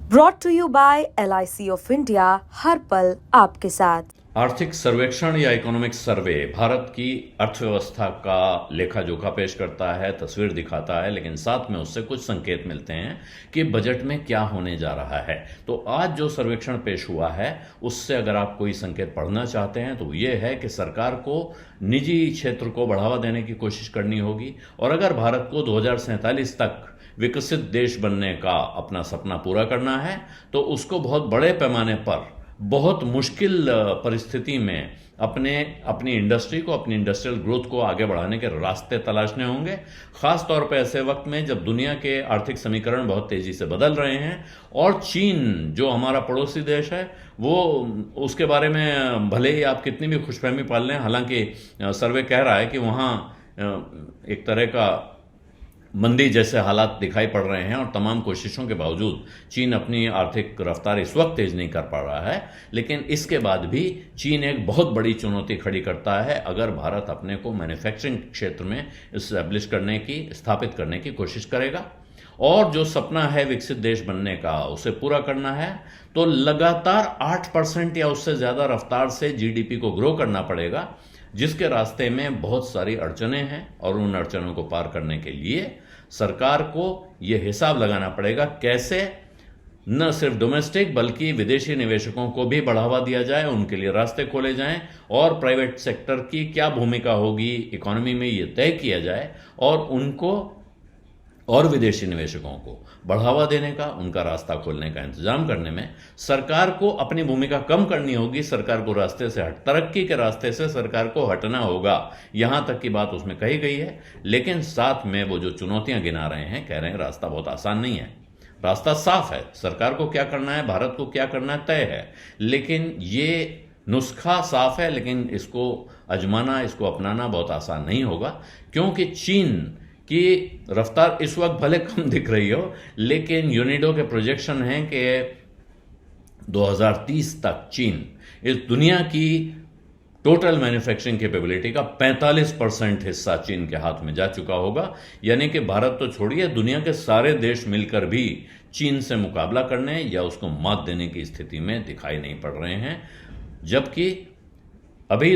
Brought to you by LIC of India, हर पल आपके साथ। आर्थिक सर्वेक्षण या इकोनॉमिक सर्वे भारत की अर्थव्यवस्था का लेखा जोखा पेश करता है, तस्वीर दिखाता है, लेकिन साथ में उससे कुछ संकेत मिलते हैं कि बजट में क्या होने जा रहा है। तो आज जो सर्वेक्षण पेश हुआ है उससे अगर आप कोई संकेत पढ़ना चाहते हैं तो ये है कि सरकार को निजी क्षेत्र को बढ़ावा देने की कोशिश करनी होगी, और अगर भारत को 2047 तक विकसित देश बनने का अपना सपना पूरा करना है तो उसको बहुत बड़े पैमाने पर, बहुत मुश्किल परिस्थिति में अपनी इंडस्ट्री को, अपनी इंडस्ट्रियल ग्रोथ को आगे बढ़ाने के रास्ते तलाशने होंगे। खास तौर पे ऐसे वक्त में जब दुनिया के आर्थिक समीकरण बहुत तेजी से बदल रहे हैं और चीन जो हमारा पड़ोसी देश है वो, उसके बारे में भले ही आप कितनी भी खुशफहमी पाल लें, हालांकि सर्वे कह रहा है कि वहाँ एक तरह का मंदी जैसे हालात दिखाई पड़ रहे हैं और तमाम कोशिशों के बावजूद चीन अपनी आर्थिक रफ्तार इस वक्त तेज नहीं कर पा रहा है, लेकिन इसके बाद भी चीन एक बहुत बड़ी चुनौती खड़ी करता है अगर भारत अपने को मैन्युफैक्चरिंग क्षेत्र में इस्टेब्लिश करने की, स्थापित करने की कोशिश करेगा और जो सपना है विकसित देश बनने का उसे पूरा करना है तो लगातार 8% या उससे ज़्यादा रफ्तार से GDP को ग्रो करना पड़ेगा, जिसके रास्ते में बहुत सारी अड़चनें हैं। और उन अड़चनों को पार करने के लिए सरकार को यह हिसाब लगाना पड़ेगा कैसे न सिर्फ डोमेस्टिक बल्कि विदेशी निवेशकों को भी बढ़ावा दिया जाए, उनके लिए रास्ते खोले जाएं और प्राइवेट सेक्टर की क्या भूमिका होगी इकोनॉमी में ये तय किया जाए और उनको और विदेशी निवेशकों को बढ़ावा देने का, उनका रास्ता खोलने का इंतजाम करने में सरकार को अपनी भूमिका कम करनी होगी। सरकार को रास्ते से तरक्की के रास्ते से सरकार को हटना होगा, यहां तक की बात उसमें कही गई है। लेकिन साथ में वो जो चुनौतियां गिना रहे हैं, कह रहे हैं रास्ता बहुत आसान नहीं है। रास्ता साफ है, सरकार को क्या करना है, भारत को क्या करना है तय है, लेकिन ये नुस्खा साफ है, लेकिन इसको आजमाना, इसको अपनाना बहुत आसान नहीं होगा, क्योंकि चीन कि रफ्तार इस वक्त भले कम दिख रही हो, लेकिन यूनिडो के प्रोजेक्शन हैं कि 2030 तक चीन इस दुनिया की टोटल मैन्युफैक्चरिंग कैपेबिलिटी का 45% हिस्सा चीन के हाथ में जा चुका होगा। यानी कि भारत तो छोड़िए, दुनिया के सारे देश मिलकर भी चीन से मुकाबला करने या उसको मात देने की स्थिति में दिखाई नहीं पड़ रहे हैं। जबकि अभी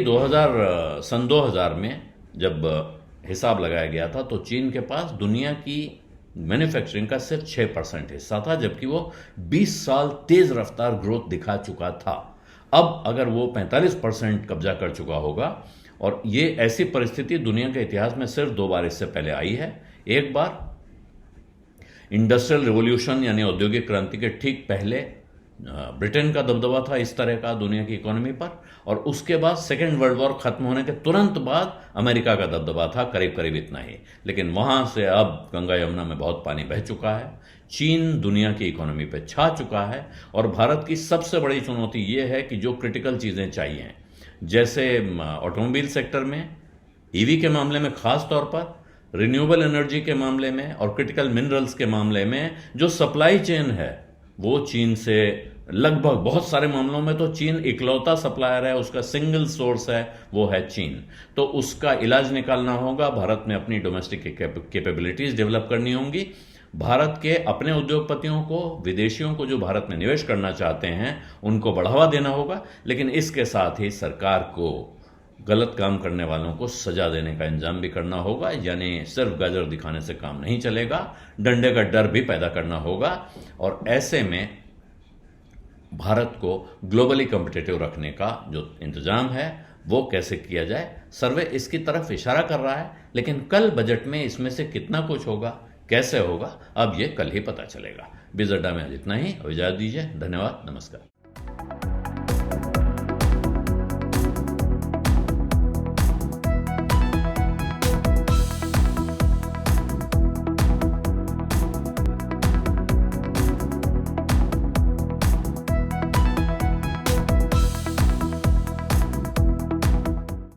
सन 2000 में जब हिसाब लगाया गया था तो चीन के पास दुनिया की मैन्युफैक्चरिंग का सिर्फ 6% हिस्सा था, जबकि वो 20 साल तेज रफ्तार ग्रोथ दिखा चुका था। अब अगर वो 45% कब्जा कर चुका होगा, और ये ऐसी परिस्थिति दुनिया के इतिहास में सिर्फ 2 बार इससे पहले आई है। एक बार इंडस्ट्रियल रिवॉल्यूशन यानी औद्योगिक क्रांति के ठीक पहले ब्रिटेन का दबदबा था इस तरह का दुनिया की इकोनॉमी पर, और उसके बाद सेकेंड वर्ल्ड वॉर खत्म होने के तुरंत बाद अमेरिका का दबदबा था, करीब करीब इतना ही। लेकिन वहां से अब गंगा यमुना में बहुत पानी बह चुका है, चीन दुनिया की इकोनॉमी पे छा चुका है। और भारत की सबसे बड़ी चुनौती यह है कि जो क्रिटिकल चीजें चाहिए, जैसे ऑटोमोबाइल सेक्टर में, ईवी के मामले में खास तौर पर, रिन्यूएबल एनर्जी के मामले में और क्रिटिकल मिनरल्स के मामले में जो सप्लाई चेन है वो चीन से लगभग, बहुत सारे मामलों में तो चीन इकलौता सप्लायर है, उसका सिंगल सोर्स है, वो है चीन। तो उसका इलाज निकालना होगा, भारत में अपनी डोमेस्टिक कैपेबिलिटीज डेवलप करनी होंगी। भारत के अपने उद्योगपतियों को, विदेशियों को जो भारत में निवेश करना चाहते हैं उनको बढ़ावा देना होगा, लेकिन इसके साथ ही सरकार को गलत काम करने वालों को सजा देने का इंतजाम भी करना होगा। यानी सिर्फ गाजर दिखाने से काम नहीं चलेगा, डंडे का डर भी पैदा करना होगा। और ऐसे में भारत को ग्लोबली कॉम्पिटिटिव रखने का जो इंतजाम है वो कैसे किया जाए, सर्वे इसकी तरफ इशारा कर रहा है। लेकिन कल बजट में इसमें से कितना कुछ होगा, कैसे होगा, अब ये कल ही पता चलेगा। बिजअड्डा में आज इतना ही, इजाजत दीजिए। धन्यवाद, नमस्कार।